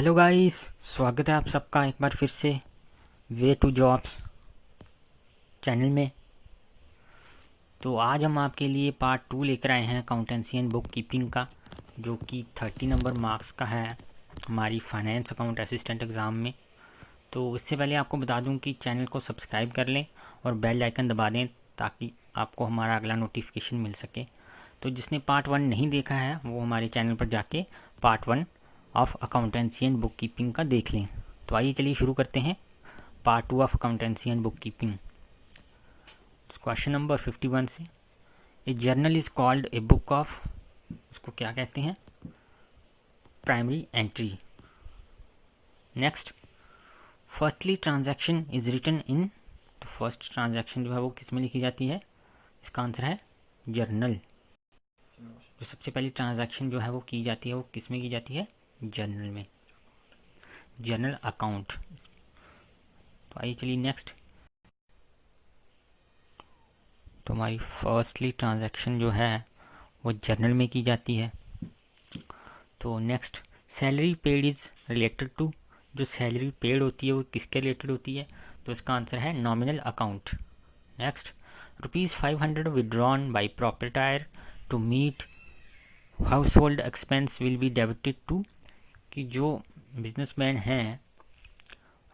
Hello guys, स्वागत है आप सबका एक बार फिर से वे टू जॉब्स चैनल में। तो आज हम आपके लिए पार्ट 2 लेकर आए हैं अकाउंटेंसी एंड बुक कीपिंग का, जो कि 30 नंबर मार्क्स का है हमारी फाइनेंस अकाउंट असिस्टेंट एग्ज़ाम में। तो इससे पहले आपको बता दूं कि चैनल को सब्सक्राइब कर लें और बेल आइकन दबा दें ताकि आपको हमारा अगला नोटिफिकेशन मिल सके। तो जिसने पार्ट 1 नहीं देखा है वो हमारे चैनल पर जाके part 1 of accountancy and book keeping का देख लें। तो आइए चलिए शुरू करते हैं part 2 of accountancy and book keeping. Question number 51 से, a journal is called a book of, उसको क्या कहते हैं? Primary entry. Next, firstly transaction is written in, तो फर्स्ट ट्रांजैक्शन जो है वो किस में लिखी जाती है? इसका आंसर है जर्नल। जो सबसे पहली ट्रांजैक्शन जो है वो की जाती है वो किस में की जाती है? जर्नल में, जर्नल अकाउंट। तो आइए चलिए नेक्स्ट। तो हमारी फर्स्टली ट्रांजैक्शन जो है वो जर्नल में की जाती है। तो next, salary paid is related to, जो सैलरी पेड होती है वो किसके रिलेटेड होती है? तो इसका आंसर है nominal account. Next, ₹500 withdrawn by proprietor to meet household expense will be debited to, कि जो बिजनेसमैन हैं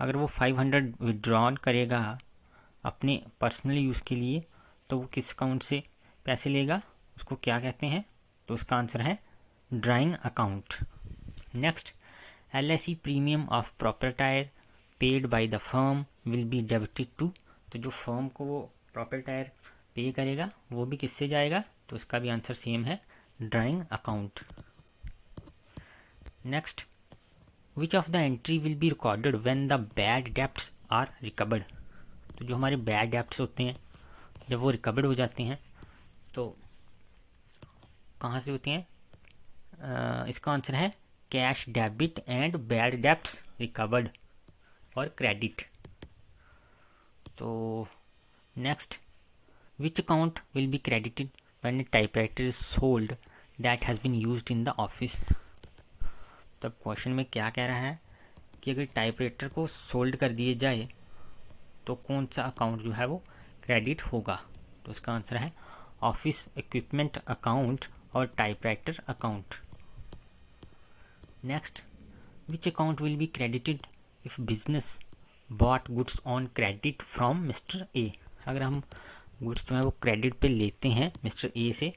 अगर वो 500 विड्रॉन करेगा अपने पर्सनल यूज़ के लिए तो वो किस अकाउंट से पैसे लेगा? उसको क्या कहते हैं? तो उसका आंसर है drawing account. Next, LIC premium of proprietor paid by the firm will be debited to, तो जो फर्म को वो प्रोप्राइटर पे करेगा वो भी किससे जाएगा? तो उसका भी आंसर सेम है, drawing account. Next, which of the entry will be recorded when the bad debts are recovered, तो जो हमारे बैड डेब्ट्स होते हैं जब वो रिकवर्ड हो जाते हैं तो कहाँ से होते हैं? इसका आंसर है cash debit and bad debts recovered और क्रेडिट। तो next, which account will be credited when a typewriter is sold that has been used in the office. तब क्वेश्चन में क्या कह रहा है कि अगर टाइपराइटर को सोल्ड कर दिए जाए तो कौन सा अकाउंट जो है वो क्रेडिट होगा? तो इसका आंसर है ऑफिस इक्विपमेंट अकाउंट और typewriter account. Next, which account will be credited if business bought goods on credit from mister A, अगर हम गुड्स जो है वो क्रेडिट पे लेते हैं मिस्टर ए से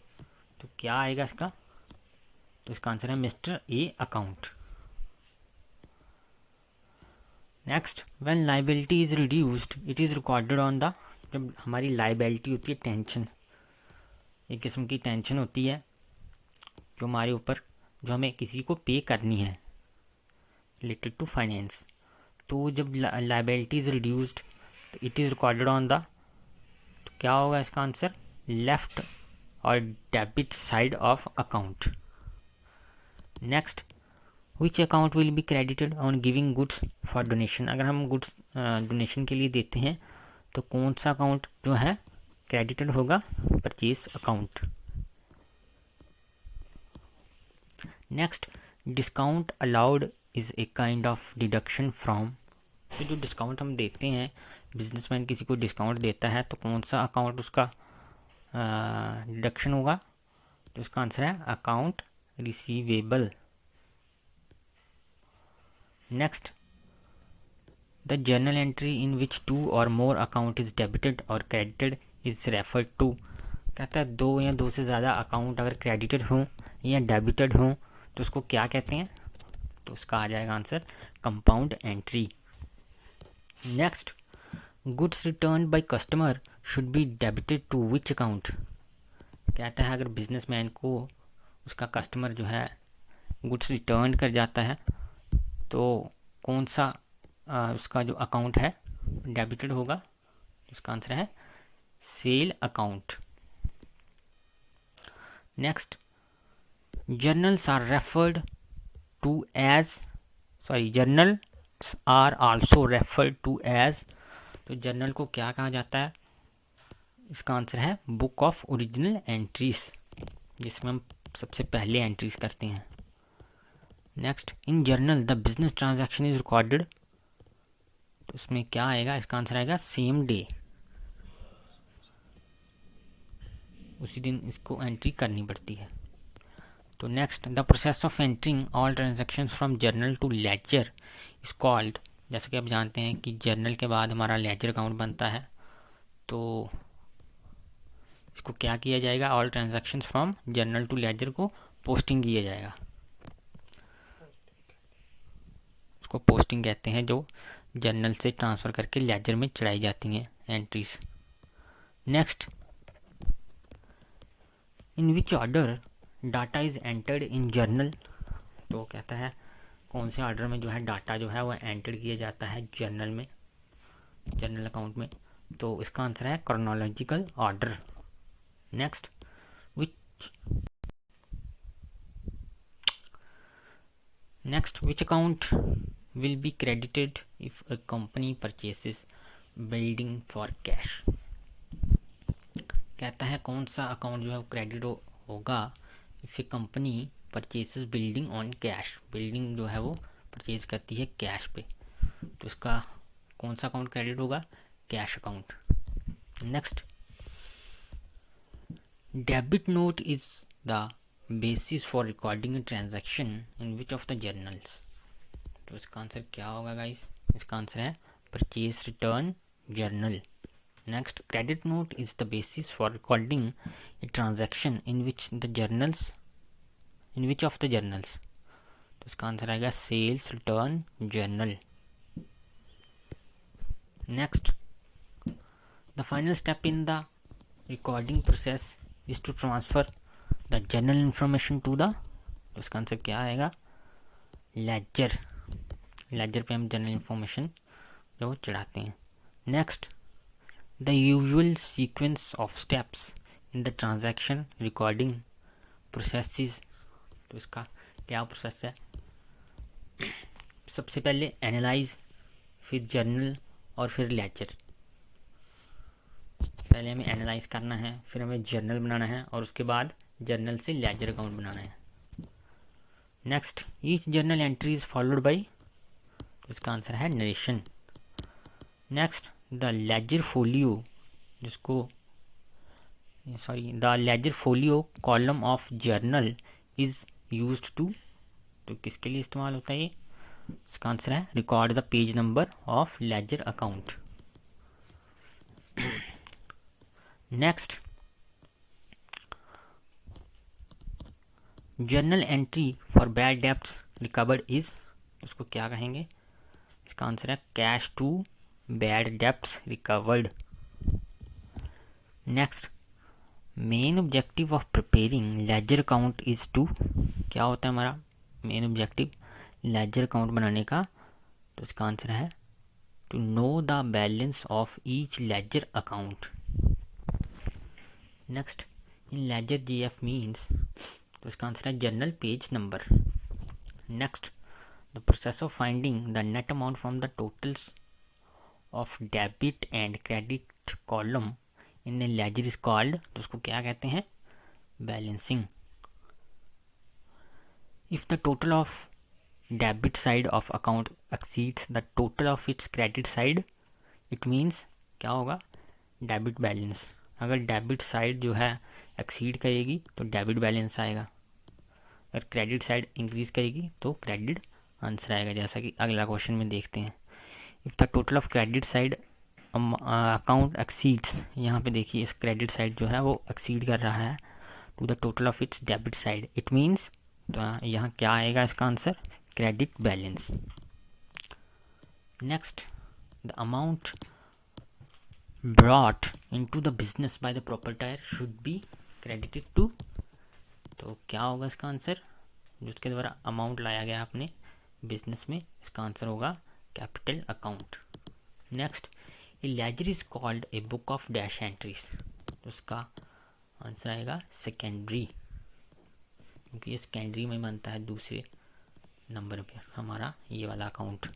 तो क्या आएगा इसका? तो इसका आंसर है mister A account. Next, when liability is reduced it is recorded on the, जब हमारी लायबिलिटी होती है टेंशन, एक किस्म की टेंशन होती है जो हमारे ऊपर, जो हमें किसी को पे करनी है रिलेटेड टू फाइनेंस, तो जब liability is reduced it is recorded on the, तो क्या होगा इसका आंसर? लेफ्ट और debit side of account. Next, which account will be credited on giving goods for donation, अगर हम गुड्स डोनेशन के लिए देते हैं तो कौन सा अकाउंट जो है क्रेडिटेड होगा? Purchase account. Next, discount allowed is a kind of deduction from, तो जो डिस्काउंट हम देते हैं, बिजनेसमैन किसी को डिस्काउंट देता है तो कौन सा अकाउंट उसका डिडक्शन होगा? तो उसका आंसर है account receivable. Next, the journal entry in which 2 और मोर अकाउंट इज डेबिटेड और क्रेडिटेड इज रेफर्ड टू, कहता है 2 या 2 से ज़्यादा अकाउंट अगर क्रेडिटेड हों या डेबिटेड हों तो उसको क्या कहते हैं? तो उसका आ जाएगा answer compound entry. Next, goods return by customer should be debited to which account, कहता है अगर बिजनेसमैन को उसका कस्टमर जो है गुड्स रिटर्न कर जाता है तो कौन सा उसका जो अकाउंट है डेबिटेड होगा? उसका आंसर है sale account. Next, journals are referred to as, sorry journals are also referred to as, तो जर्नल को क्या कहा जाता है? इसका आंसर है बुक ऑफ ओरिजिनल एंट्रीज, जिसमें हम सबसे पहले एंट्रीज करते हैं। Next, in journal the business transaction is recorded, तो इसमें क्या आएगा, इसका आंसर आएगा सेम डे, उसी दिन इसको एंट्री करनी पड़ती है। तो next, the process of entering all transactions from journal to ledger is called, जैसे कि आप जानते हैं कि जर्नल के बाद हमारा लेजर अकाउंट बनता है, तो इसको क्या किया जाएगा, all transactions from journal to ledger को पोस्टिंग किया जाएगा, उसको पोस्टिंग कहते हैं, जो जर्नल से ट्रांसफ़र करके लेजर में चढ़ाई जाती हैं entries. Next, in which order data is entered in journal, तो कहता है कौन से ऑर्डर में जो है डाटा जो है वो एंटर किया जाता है जर्नल में, जर्नल अकाउंट में, तो इसका आंसर है chronological order. Next, which account will be credited if a company purchases building for cash, कहता है कौन सा अकाउंट जो है वो क्रेडिट होगा if A company purchases building on cash, building जो है वो परचेज करती है कैश पे, तो इसका कौन सा अकाउंट क्रेडिट होगा, cash account. Next, debit note is the basis for recording a transaction in which of the journals, तो इसका आंसर क्या होगा गाइस, इसका आंसर है purchase return journal. Next, credit note is the basis for recording a transaction in which of the journals, तो इसका answer आएगा sales return journal. Next, the final step in the recording process is to transfer the journal information to the, तो इसका answer क्या आएगा, laser, laser पे हम journal information जो चढ़ाते हैं। Next, the usual sequence of steps in the transaction recording process, तो इसका क्या प्रोसेस है, सबसे पहले एनालाइज, फिर जर्नल और फिर लेजर, पहले हमें एनालाइज करना है, फिर हमें जर्नल बनाना है और उसके बाद जर्नल से लेजर अकाउंट बनाना है। Next, each journal entry is followed by, तो इसका आंसर है narration. Next, the ledger folio, the ledger folio column of journal is used to, तो किसके लिए इस्तेमाल होता है ये, इसका आंसर है record the page number of ledger account. Next, journal entry for bad debts recovered is, उसको क्या कहेंगे, इसका आंसर है cash to bad debts recovered. Next, main objective of preparing ledger account is to, क्या होता है हमारा मेन ऑब्जेक्टिव लेजर अकाउंट बनाने का, तो इसका आंसर है to know the balance of each ledger account. Next, in ledger GF means, तो इसका आंसर है journal page number. Next, the process of finding the net amount from the totals of debit and credit column in a ledger is called, तो उसको क्या कहते हैं, balancing. If the total of debit side of account exceeds the total of its credit side, it means क्या होगा, debit balance. अगर debit side जो है एक्सीड करेगी तो डेबिट बैलेंस आएगा, अगर क्रेडिट साइड इंक्रीज करेगी तो क्रेडिट आंसर आएगा, जैसा कि अगला क्वेश्चन में देखते हैं। If the total of credit side account exceeds, यहाँ पे देखिए इस क्रेडिट साइड जो है वो एक्सीड कर रहा है to the total of its debit side, it means, तो यहाँ क्या आएगा इसका answer, credit balance. Next, the amount brought into the business by the proprietor should be credited to, तो क्या होगा इसका आंसर, जिसके द्वारा अमाउंट लाया गया अपने बिजनेस में, इसका आंसर होगा capital account. Next, a ledger is called a book of dash entries, तो उसका आंसर आएगा सेकेंडरी, क्योंकि ये सेकेंडरी में बनता है दूसरे नंबर पे हमारा ये वाला account.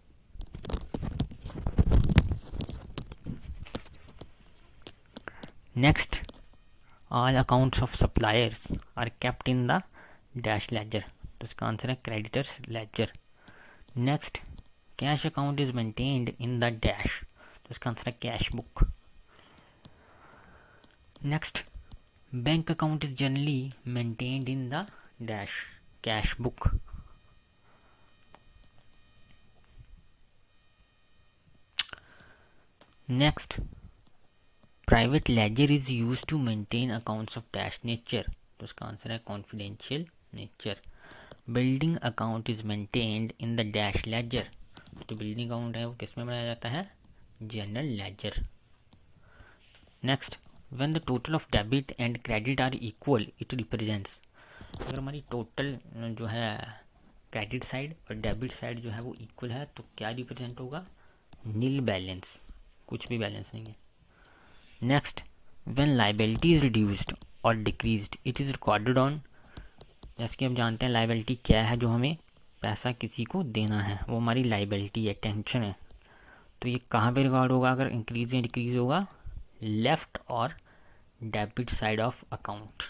Next, all accounts of suppliers are kept in the dash ledger, तो इसका आंसर है creditors ledger. Next, cash account is maintained in the dash, तो इसका आंसर है cash book. Next, bank account is generally maintained in the dash, cash book. Next, private ledger is use to maintain accounts of dash nature, तो इसका answer है confidential nature. Building account is maintained in the dash ledger, तो building account है वो किस में बनाया जाता है, general ledger. Next, when the total of debit and credit are equal it represents, अगर हमारी टोटल जो है क्रेडिट साइड और डेबिट साइड जो है वो इक्वल है तो क्या रिप्रेजेंट होगा, नील बैलेंस, कुछ भी बैलेंस नहीं है। Next, when liability is reduced और decreased it is recorded on, जैसे कि हम जानते हैं लायबिलिटी क्या है, जो हमें पैसा किसी को देना है वो हमारी लायबिलिटी है, टेंशन है, तो ये कहाँ पे रिकॉर्ड होगा अगर इंक्रीज या डिक्रीज होगा, लेफ्ट और डेबिट साइड ऑफ अकाउंट।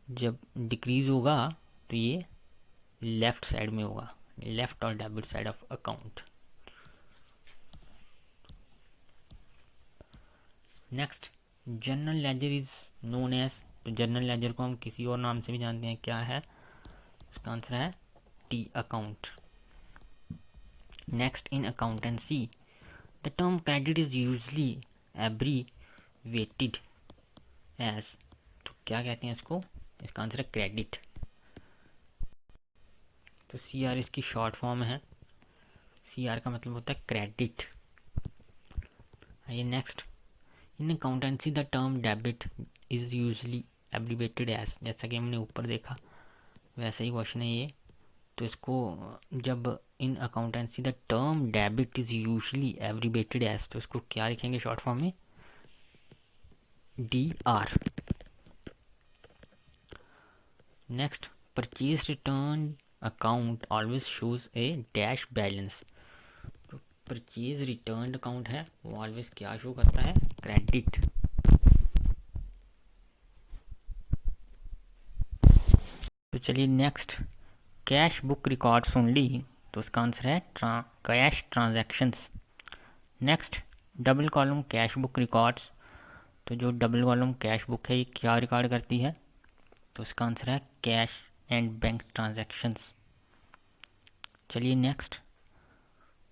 जब डिक्रीज होगा तो ये लेफ्ट साइड में होगा, लेफ्ट और debit side of account. Next, general ledger is known as, तो जनरल लेजर को हम किसी और नाम से भी जानते हैं, क्या है, उसका आंसर है T account. Next, in accountancy the term credit is usually abbreviated as, तो क्या कहते हैं इसको, इसका आंसर है क्रेडिट, तो सी आर इसकी शॉर्ट फॉर्म है, सी आर का मतलब होता है क्रेडिट। आइए next, in accountancy the term debit is usually abbreviated as, जैसा कि हमने ऊपर देखा वैसा ही क्वेश्चन है ये, तो इसको जब in accountancy the term debit is usually abbreviated as, तो इसको क्या लिखेंगे शॉर्ट फॉर्म में, D R. Next, purchase return account always shows a dash balance, तो परचेज रिटर्न अकाउंट है वो ऑलवेज क्या शो करता है, क्रेडिट। तो चलिए next, cash book records only, तो उसका आंसर है cash transactions. Next, double column cash book records, तो जो डबल कॉलम कैश बुक है ये क्या रिकॉर्ड करती है, तो उसका आंसर है कैश एंड बैंक ट्रांजैक्शंस। चलिए next,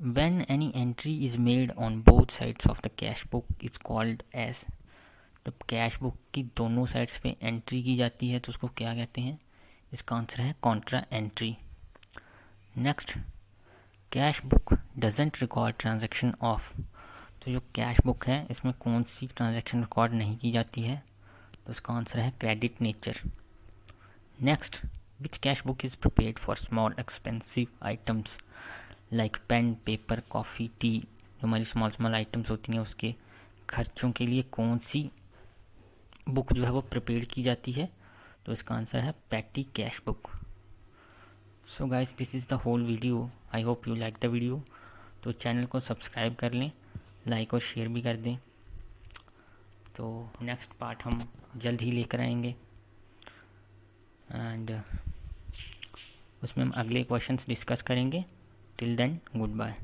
when any entry is made on both sides of the cash book is called as, जब कैश बुक की दोनों साइड्स पे एंट्री की जाती है तो उसको क्या कहते हैं, इसका आंसर है Contra entry. Next, cash book doesn't record transaction of, तो जो कैश बुक है इसमें कौन सी ट्रांजैक्शन रिकॉर्ड नहीं की जाती है, तो इसका आंसर है credit nature. Next, which cash book is prepared for small expensive items like pen paper coffee tea, जो हमारी स्मॉल आइटम्स होती हैं उसके खर्चों के लिए कौन सी बुक जो है वो प्रिपेयर की जाती है, तो इसका आंसर है petty cash book. So guys, this is the whole video, I hope you like the video. तो चैनल को सब्सक्राइब कर लें, लाइक और शेयर भी कर दें। तो नेक्स्ट पार्ट हम जल्द ही लेकर आएंगे एंड उसमें हम अगले क्वेश्चंस डिस्कस करेंगे। Till then, good bye.